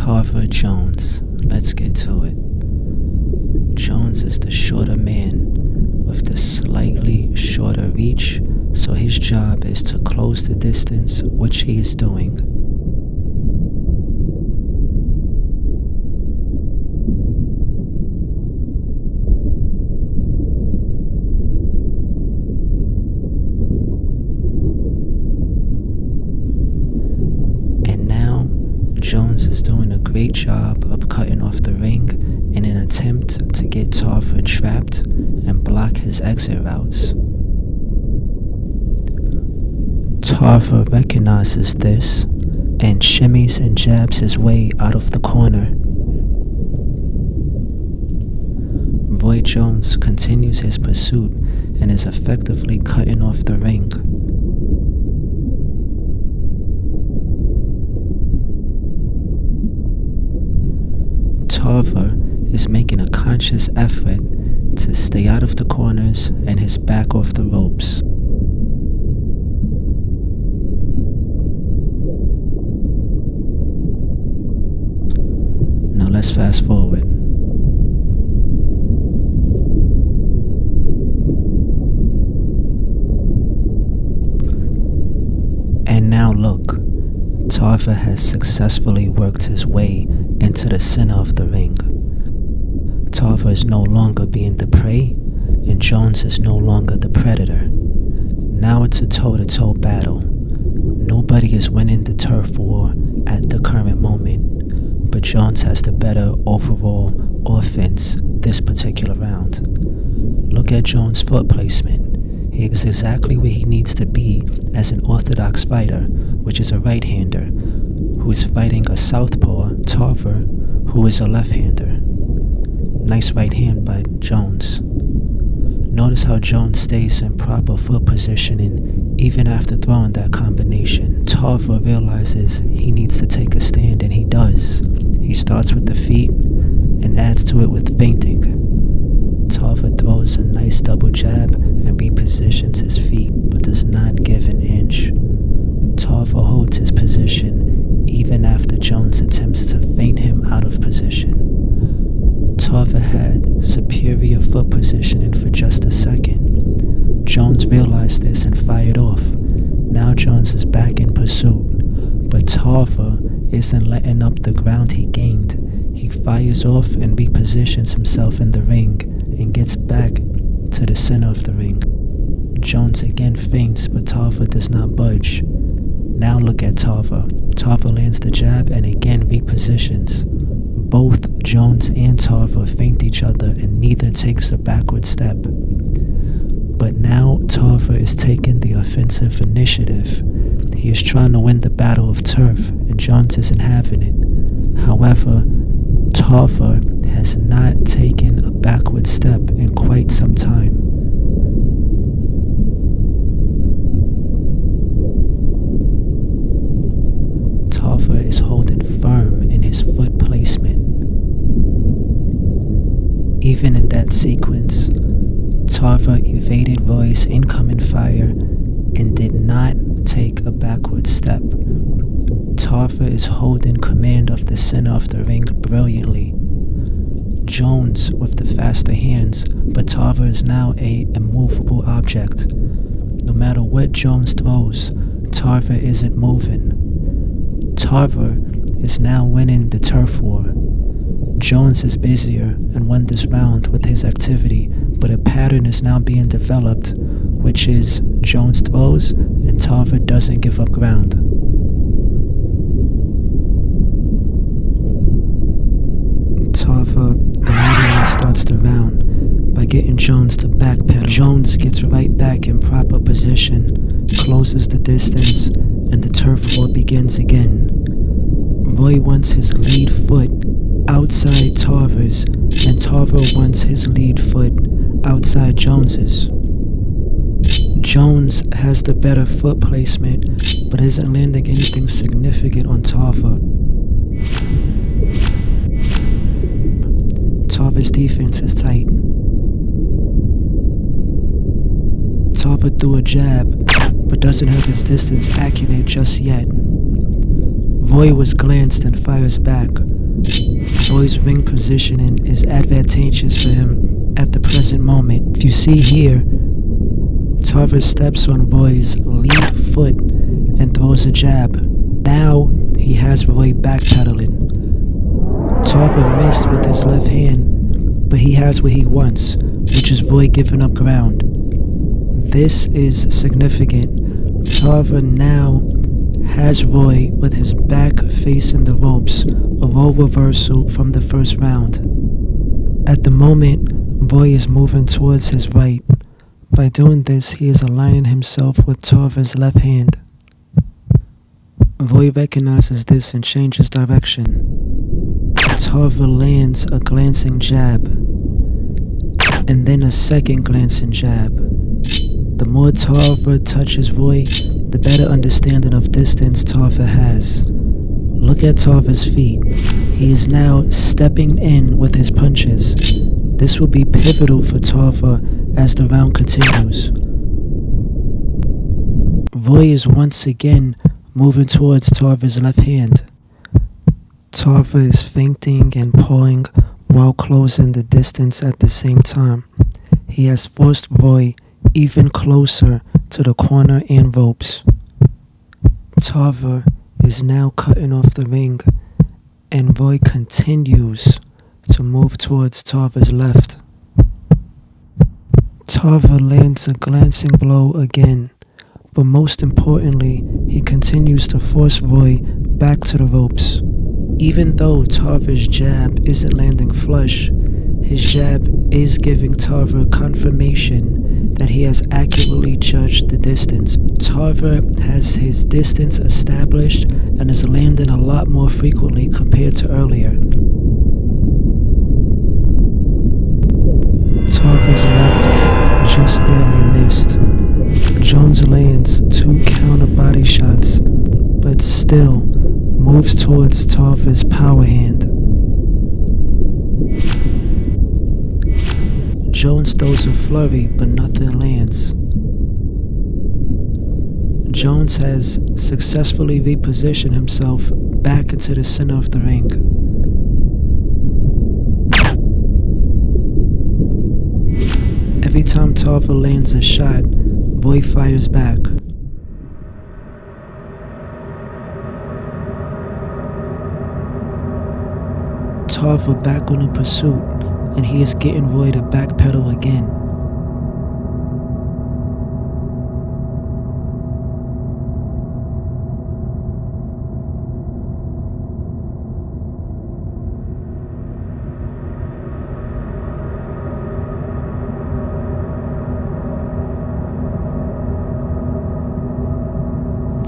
Tarver Jones. Let's get to it. Jones is the shorter man with the slightly shorter reach, so his job is to close the distance, which he is doing. Jones is doing a great job of cutting off the ring in an attempt to get Tarver trapped and block his exit routes. Tarver recognizes this and shimmies and jabs his way out of the corner. Roy Jones continues his pursuit and is effectively cutting off the ring. Tarver is making a conscious effort to stay out of the corners and his back off the ropes. Now let's fast forward. And now look, Tarver has successfully worked his way into the center of the ring. Tarver is no longer being the prey, and Jones is no longer the predator. Now it's a toe-to-toe battle. Nobody is winning the turf war at the current moment, but Jones has the better overall offense this particular round. Look at Jones' foot placement. He is exactly where he needs to be as an orthodox fighter, which is a right-hander, who is fighting a southpaw, Tarver, who is a left-hander. Nice right hand by Jones. Notice how Jones stays in proper foot positioning even after throwing that combination. Tarver realizes he needs to take a stand, and he does. He starts with the feet and adds to it with feinting. Tarver throws a nice double jab and repositions his feet, but does not give an inch. Tarver holds his position even after Jones attempts to feint him out of position. Tarver had superior foot positioning for just a second. Jones realized this and fired off. Now Jones is back in pursuit, but Tarver isn't letting up the ground he gained. He fires off and repositions himself in the ring and gets back to the center of the ring. Jones again feints, but Tarver does not budge. Now look at Tarver. Tarver lands the jab and again repositions. Both Jones and Tarver feint each other and neither takes a backward step. But now Tarver is taking the offensive initiative. He is trying to win the battle of turf and Jones isn't having it. However, Tarver has not taken a backward step in quite some time. Tarver is holding firm in his foot placement. Even in that sequence, Tarver evaded Roy's incoming fire and did not take a backward step. Tarver is holding command of the center of the ring brilliantly. Jones with the faster hands, but Tarver is now an immovable object. No matter what Jones throws, Tarver isn't moving. Tarver is now winning the turf war. Jones is busier and won this round with his activity, but a pattern is now being developed, which is Jones throws and Tarver doesn't give up ground. Tarver immediately starts the round by getting Jones to backpedal. Jones gets right back in proper position, closes the distance, and the turf war begins again. Roy wants his lead foot outside Tarver's, and Tarver wants his lead foot outside Jones's. Jones has the better foot placement, but isn't landing anything significant on Tarver. Tarver's defense is tight. Tarver threw a jab, but doesn't have his distance accurate just yet. Roy was glanced and fires back, Roy's ring positioning is advantageous for him at the present moment. If you see here, Tarver steps on Roy's lead foot and throws a jab. Now he has Roy backpedaling. Tarver missed with his left hand, but he has what he wants, which is Roy giving up ground. This is significant. Tarver now has Roy with his back facing the ropes, a role reversal from the first round. At the moment, Roy is moving towards his right. By doing this, he is aligning himself with Tarver's left hand. Roy recognizes this and changes direction. Tarver lands a glancing jab, and then a second glancing jab. The more Tarver touches Roy, the better understanding of distance Tarver has. Look at Tarver's feet. He is now stepping in with his punches. This will be pivotal for Tarver as the round continues. Roy is once again moving towards Tarver's left hand. Tarver is feinting and pawing while closing the distance at the same time. He has forced Roy even closer to the corner and ropes. Tarver is now cutting off the ring, and Roy continues to move towards Tarver's left. Tarver lands a glancing blow again, but most importantly, he continues to force Roy back to the ropes. Even though Tarver's jab isn't landing flush, his jab is giving Tarver confirmation that he has accurately judged the distance. Tarver has his distance established and is landing a lot more frequently compared to earlier. Tarver's left just barely missed. Jones lands 2 counter body shots, but still moves towards Tarver's power hand. Jones throws a flurry, but nothing lands. Jones has successfully repositioned himself back into the center of the ring. Every time Tarver lands a shot, Roy fires back. Tarver back on the pursuit, and he is getting Roy to backpedal again.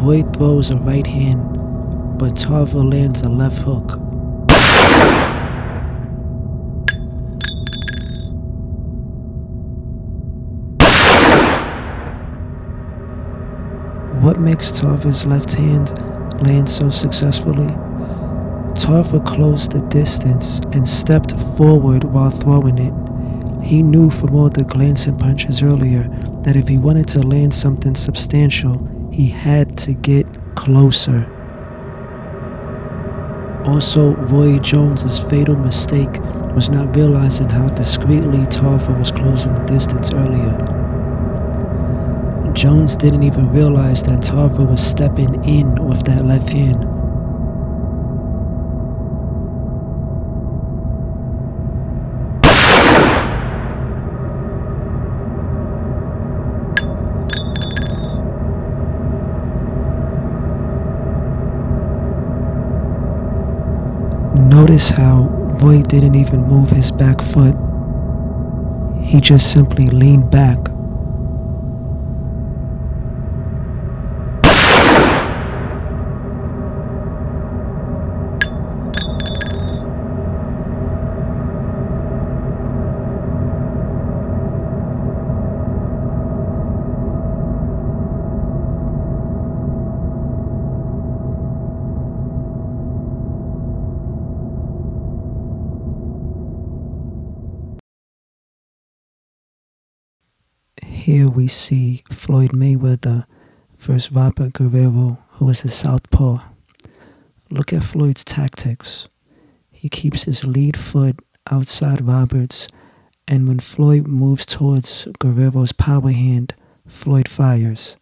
Roy throws a right hand, but Tarver lands a left hook. What makes Tarver's left hand land so successfully? Tarver closed the distance and stepped forward while throwing it. He knew from all the glancing punches earlier that if he wanted to land something substantial, he had to get closer. Also, Roy Jones's fatal mistake was not realizing how discreetly Tarver was closing the distance earlier. Jones didn't even realize that Tarver was stepping in with that left hand. Notice how Roy didn't even move his back foot. He just simply leaned back. Here we see Floyd Mayweather versus Robert Guerrero, who is a southpaw. Look at Floyd's tactics. He keeps his lead foot outside Roberts, and when Floyd moves towards Guerrero's power hand, Floyd fires.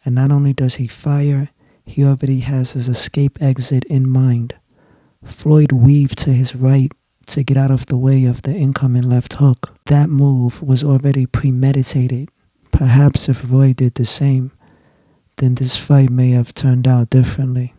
And not only does he fire, he already has his escape exit in mind. Floyd weaved to his right to get out of the way of the incoming left hook. That move was already premeditated. Perhaps if Roy did the same, then this fight may have turned out differently.